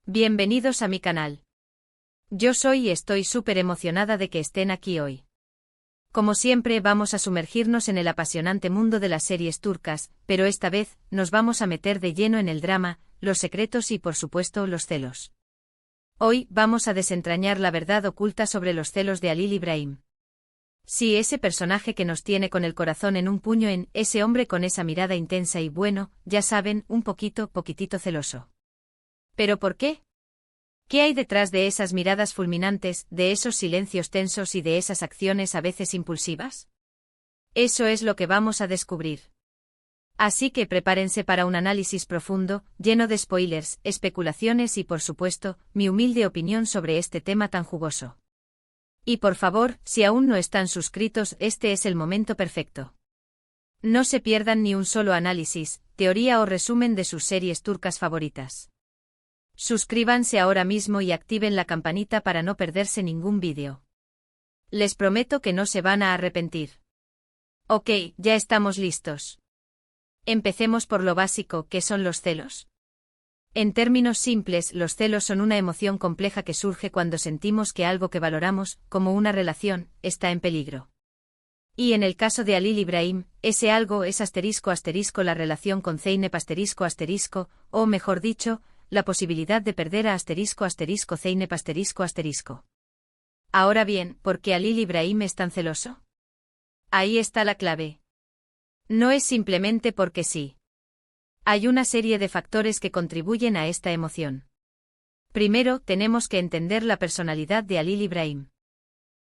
Bienvenidos a mi canal. Yo soy y estoy súper emocionada de que estén aquí hoy. Como siempre vamos a sumergirnos en el apasionante mundo de las series turcas, pero esta vez nos vamos a meter de lleno en el drama, los secretos y por supuesto los celos. Hoy vamos a desentrañar la verdad oculta sobre los celos de Halil İbrahim. Sí, ese personaje que nos tiene con el corazón en un puño, ese hombre con esa mirada intensa y bueno, ya saben, un poquitito celoso. ¿Pero por qué? ¿Qué hay detrás de esas miradas fulminantes, de esos silencios tensos y de esas acciones a veces impulsivas? Eso es lo que vamos a descubrir. Así que prepárense para un análisis profundo, lleno de spoilers, especulaciones y por supuesto, mi humilde opinión sobre este tema tan jugoso. Y por favor, si aún no están suscritos, este es el momento perfecto. No se pierdan ni un solo análisis, teoría o resumen de sus series turcas favoritas. Suscríbanse ahora mismo y activen la campanita para no perderse ningún vídeo. Les prometo que no se van a arrepentir. Ok, ya estamos listos. Empecemos por lo básico, ¿qué son los celos? En términos simples, los celos son una emoción compleja que surge cuando sentimos que algo que valoramos, como una relación, está en peligro. Y en el caso de Halil İbrahim, ese algo es la relación con Zeynep ***, o mejor dicho, la posibilidad de perder a ***Zeynep ***. Ahora bien, ¿por qué Halil İbrahim es tan celoso? Ahí está la clave. No es simplemente porque sí. Hay una serie de factores que contribuyen a esta emoción. Primero, tenemos que entender la personalidad de Halil İbrahim.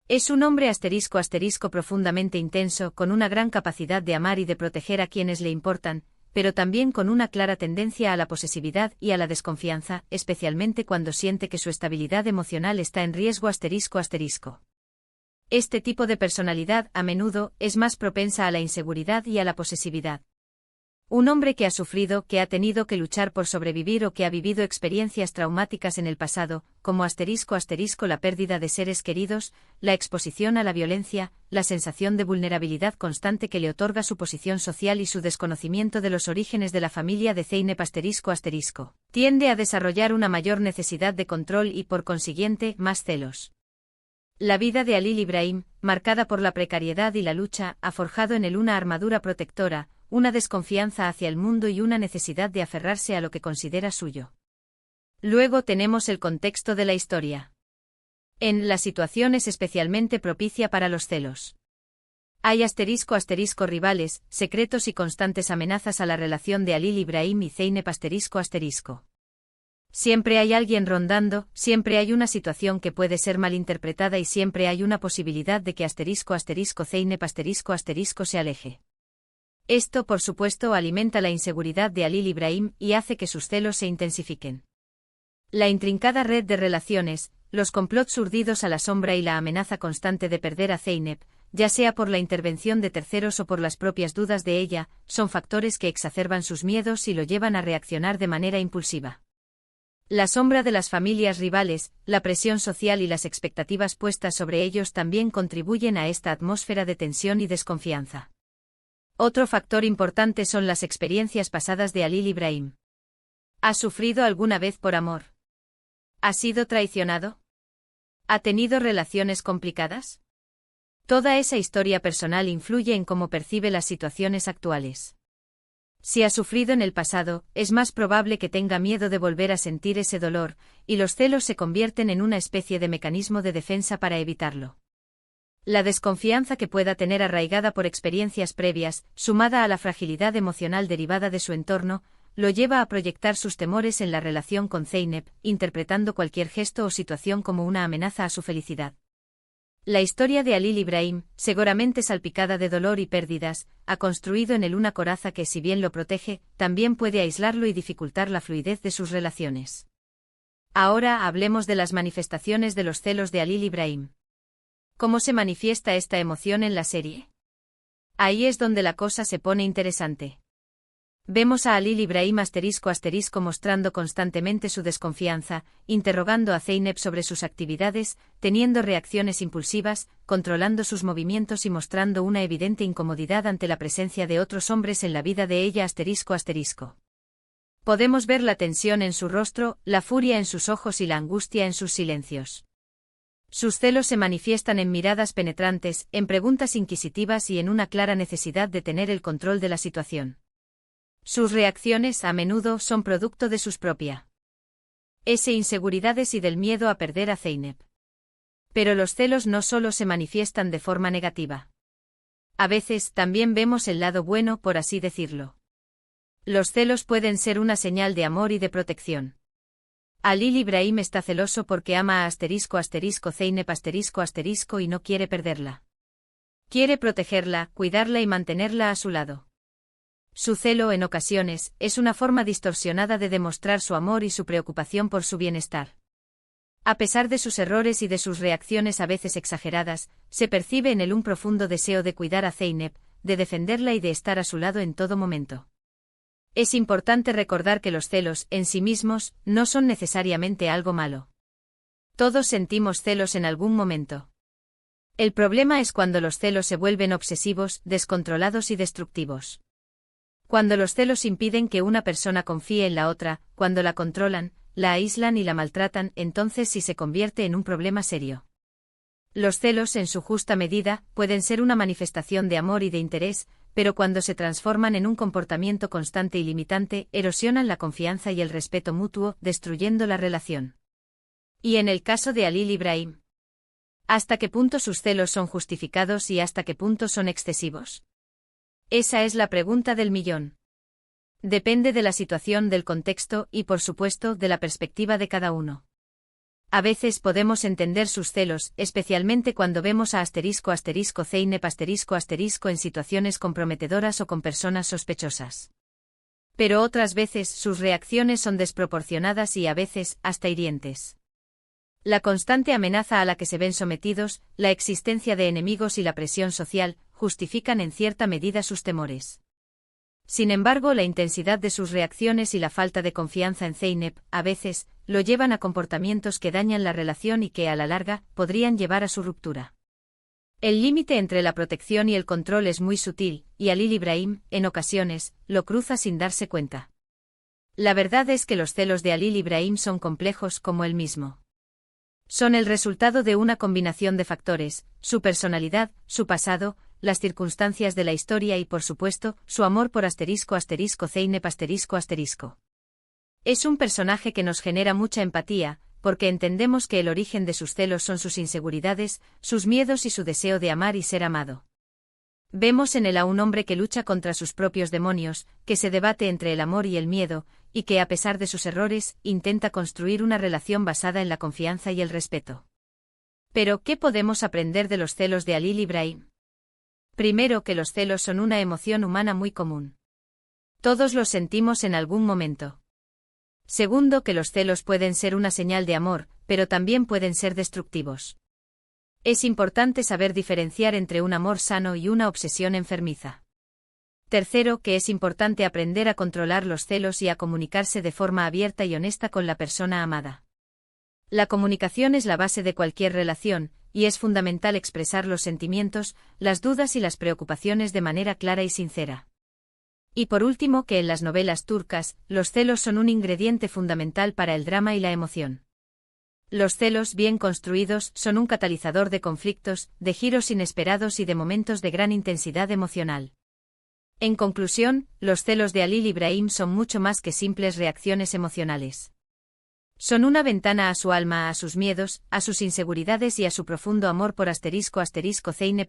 Es un hombre *** profundamente intenso, con una gran capacidad de amar y de proteger a quienes le importan, pero también con una clara tendencia a la posesividad y a la desconfianza, especialmente cuando siente que su estabilidad emocional está en riesgo ***. Este tipo de personalidad, a menudo, es más propensa a la inseguridad y a la posesividad. Un hombre que ha sufrido, que ha tenido que luchar por sobrevivir o que ha vivido experiencias traumáticas en el pasado, como *** la pérdida de seres queridos, la exposición a la violencia, la sensación de vulnerabilidad constante que le otorga su posición social y su desconocimiento de los orígenes de la familia de Zeynep ***, tiende a desarrollar una mayor necesidad de control y por consiguiente, más celos. La vida de Halil İbrahim, marcada por la precariedad y la lucha, ha forjado en él una armadura protectora, una desconfianza hacia el mundo y una necesidad de aferrarse a lo que considera suyo. Luego tenemos el contexto de la historia. La situación es especialmente propicia para los celos. Hay *** rivales, secretos y constantes amenazas a la relación de Halil İbrahim y Zeynep ***. Siempre hay alguien rondando, siempre hay una situación que puede ser malinterpretada y siempre hay una posibilidad de que ***Zeynep *** se aleje. Esto, por supuesto, alimenta la inseguridad de Halil İbrahim y hace que sus celos se intensifiquen. La intrincada red de relaciones, los complots urdidos a la sombra y la amenaza constante de perder a Zeynep, ya sea por la intervención de terceros o por las propias dudas de ella, son factores que exacerban sus miedos y lo llevan a reaccionar de manera impulsiva. La sombra de las familias rivales, la presión social y las expectativas puestas sobre ellos también contribuyen a esta atmósfera de tensión y desconfianza. Otro factor importante son las experiencias pasadas de Halil İbrahim. ¿Ha sufrido alguna vez por amor? ¿Ha sido traicionado? ¿Ha tenido relaciones complicadas? Toda esa historia personal influye en cómo percibe las situaciones actuales. Si ha sufrido en el pasado, es más probable que tenga miedo de volver a sentir ese dolor, y los celos se convierten en una especie de mecanismo de defensa para evitarlo. La desconfianza que pueda tener arraigada por experiencias previas, sumada a la fragilidad emocional derivada de su entorno, lo lleva a proyectar sus temores en la relación con Zeynep, interpretando cualquier gesto o situación como una amenaza a su felicidad. La historia de Halil İbrahim, seguramente salpicada de dolor y pérdidas, ha construido en él una coraza que, si bien lo protege, también puede aislarlo y dificultar la fluidez de sus relaciones. Ahora hablemos de las manifestaciones de los celos de Halil İbrahim. ¿Cómo se manifiesta esta emoción en la serie? Ahí es donde la cosa se pone interesante. Vemos a Halil İbrahim *** mostrando constantemente su desconfianza, interrogando a Zeynep sobre sus actividades, teniendo reacciones impulsivas, controlando sus movimientos y mostrando una evidente incomodidad ante la presencia de otros hombres en la vida de ella ***. Podemos ver la tensión en su rostro, la furia en sus ojos y la angustia en sus silencios. Sus celos se manifiestan en miradas penetrantes, en preguntas inquisitivas y en una clara necesidad de tener el control de la situación. Sus reacciones, a menudo, son producto de sus propias inseguridades y del miedo a perder a Zeynep. Pero los celos no solo se manifiestan de forma negativa. A veces, también vemos el lado bueno, por así decirlo. Los celos pueden ser una señal de amor y de protección. Halil Ibrahim está celoso porque ama a Zeynep y no quiere perderla. Quiere protegerla, cuidarla y mantenerla a su lado. Su celo, en ocasiones, es una forma distorsionada de demostrar su amor y su preocupación por su bienestar. A pesar de sus errores y de sus reacciones a veces exageradas, se percibe en él un profundo deseo de cuidar a Zeynep, de defenderla y de estar a su lado en todo momento. Es importante recordar que los celos, en sí mismos, no son necesariamente algo malo. Todos sentimos celos en algún momento. El problema es cuando los celos se vuelven obsesivos, descontrolados y destructivos. Cuando los celos impiden que una persona confíe en la otra, cuando la controlan, la aíslan y la maltratan, entonces sí se convierte en un problema serio. Los celos, en su justa medida, pueden ser una manifestación de amor y de interés, pero cuando se transforman en un comportamiento constante y limitante, erosionan la confianza y el respeto mutuo, destruyendo la relación. Y en el caso de Halil Ibrahim, ¿hasta qué punto sus celos son justificados y hasta qué punto son excesivos? Esa es la pregunta del millón. Depende de la situación, del contexto y, por supuesto, de la perspectiva de cada uno. A veces podemos entender sus celos, especialmente cuando vemos a Zeynep en situaciones comprometedoras o con personas sospechosas. Pero otras veces sus reacciones son desproporcionadas y a veces hasta hirientes. La constante amenaza a la que se ven sometidos, la existencia de enemigos y la presión social, justifican en cierta medida sus temores. Sin embargo, la intensidad de sus reacciones y la falta de confianza en Zeynep, a veces, lo llevan a comportamientos que dañan la relación y que, a la larga, podrían llevar a su ruptura. El límite entre la protección y el control es muy sutil, y Halil Ibrahim, en ocasiones, lo cruza sin darse cuenta. La verdad es que los celos de Halil Ibrahim son complejos como él mismo. Son el resultado de una combinación de factores: su personalidad, su pasado, las circunstancias de la historia y, por supuesto, su amor por Zeynep. Es un personaje que nos genera mucha empatía, porque entendemos que el origen de sus celos son sus inseguridades, sus miedos y su deseo de amar y ser amado. Vemos en él a un hombre que lucha contra sus propios demonios, que se debate entre el amor y el miedo, y que, a pesar de sus errores, intenta construir una relación basada en la confianza y el respeto. Pero, ¿qué podemos aprender de los celos de Halil Ibrahim? Primero, que los celos son una emoción humana muy común. Todos los sentimos en algún momento. Segundo, que los celos pueden ser una señal de amor, pero también pueden ser destructivos. Es importante saber diferenciar entre un amor sano y una obsesión enfermiza. Tercero, que es importante aprender a controlar los celos y a comunicarse de forma abierta y honesta con la persona amada. La comunicación es la base de cualquier relación, y es fundamental expresar los sentimientos, las dudas y las preocupaciones de manera clara y sincera. Y por último, que en las novelas turcas, los celos son un ingrediente fundamental para el drama y la emoción. Los celos bien construidos son un catalizador de conflictos, de giros inesperados y de momentos de gran intensidad emocional. En conclusión, los celos de Halil Ibrahim son mucho más que simples reacciones emocionales. Son una ventana a su alma, a sus miedos, a sus inseguridades y a su profundo amor por Zeynep.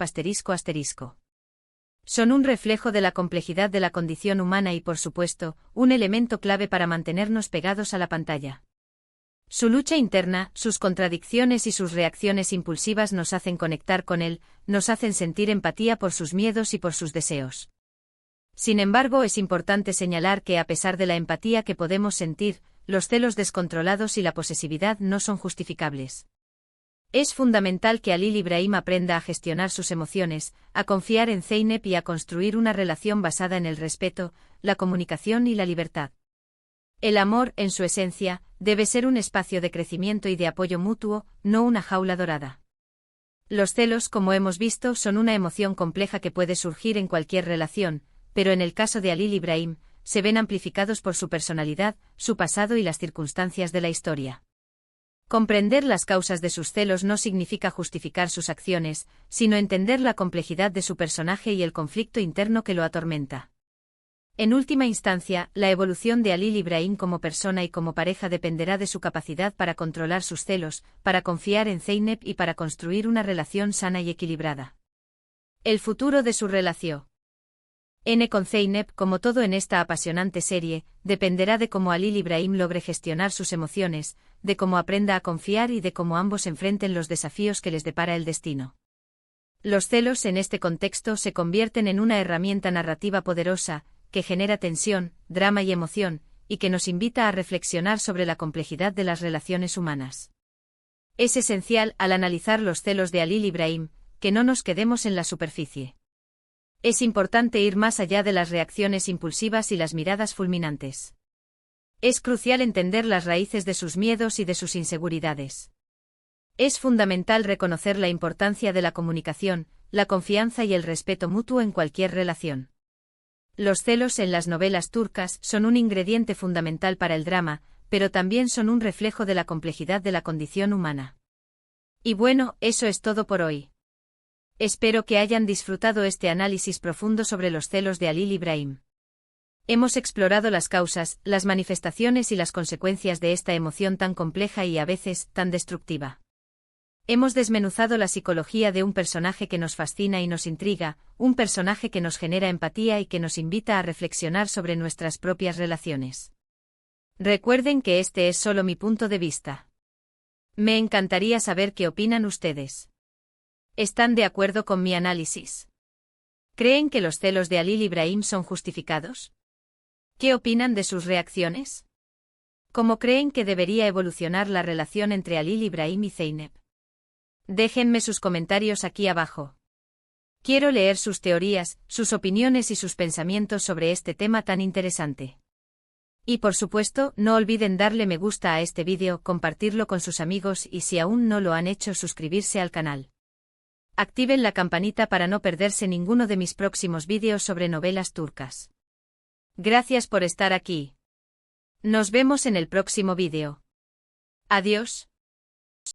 Son un reflejo de la complejidad de la condición humana y, por supuesto, un elemento clave para mantenernos pegados a la pantalla. Su lucha interna, sus contradicciones y sus reacciones impulsivas nos hacen conectar con él, nos hacen sentir empatía por sus miedos y por sus deseos. Sin embargo, es importante señalar que, a pesar de la empatía que podemos sentir, los celos descontrolados y la posesividad no son justificables. Es fundamental que Halil Ibrahim aprenda a gestionar sus emociones, a confiar en Zeynep y a construir una relación basada en el respeto, la comunicación y la libertad. El amor, en su esencia, debe ser un espacio de crecimiento y de apoyo mutuo, no una jaula dorada. Los celos, como hemos visto, son una emoción compleja que puede surgir en cualquier relación, pero en el caso de Halil Ibrahim, se ven amplificados por su personalidad, su pasado y las circunstancias de la historia. Comprender las causas de sus celos no significa justificar sus acciones, sino entender la complejidad de su personaje y el conflicto interno que lo atormenta. En última instancia, la evolución de Halil Ibrahim como persona y como pareja dependerá de su capacidad para controlar sus celos, para confiar en Zeynep y para construir una relación sana y equilibrada. El futuro de su relación con Zeynep, como todo en esta apasionante serie, dependerá de cómo Halil Ibrahim logre gestionar sus emociones, de cómo aprenda a confiar y de cómo ambos enfrenten los desafíos que les depara el destino. Los celos en este contexto se convierten en una herramienta narrativa poderosa, que genera tensión, drama y emoción, y que nos invita a reflexionar sobre la complejidad de las relaciones humanas. Es esencial, al analizar los celos de Halil Ibrahim, que no nos quedemos en la superficie. Es importante ir más allá de las reacciones impulsivas y las miradas fulminantes. Es crucial entender las raíces de sus miedos y de sus inseguridades. Es fundamental reconocer la importancia de la comunicación, la confianza y el respeto mutuo en cualquier relación. Los celos en las novelas turcas son un ingrediente fundamental para el drama, pero también son un reflejo de la complejidad de la condición humana. Y bueno, eso es todo por hoy. Espero que hayan disfrutado este análisis profundo sobre los celos de Halil Ibrahim. Hemos explorado las causas, las manifestaciones y las consecuencias de esta emoción tan compleja y a veces tan destructiva. Hemos desmenuzado la psicología de un personaje que nos fascina y nos intriga, un personaje que nos genera empatía y que nos invita a reflexionar sobre nuestras propias relaciones. Recuerden que este es solo mi punto de vista. Me encantaría saber qué opinan ustedes. ¿Están de acuerdo con mi análisis? ¿Creen que los celos de Halil Ibrahim son justificados? ¿Qué opinan de sus reacciones? ¿Cómo creen que debería evolucionar la relación entre Halil Ibrahim y Zeynep? Déjenme sus comentarios aquí abajo. Quiero leer sus teorías, sus opiniones y sus pensamientos sobre este tema tan interesante. Y por supuesto, no olviden darle me gusta a este vídeo, compartirlo con sus amigos y si aún no lo han hecho suscribirse al canal. Activen la campanita para no perderse ninguno de mis próximos vídeos sobre novelas turcas. Gracias por estar aquí. Nos vemos en el próximo vídeo. Adiós.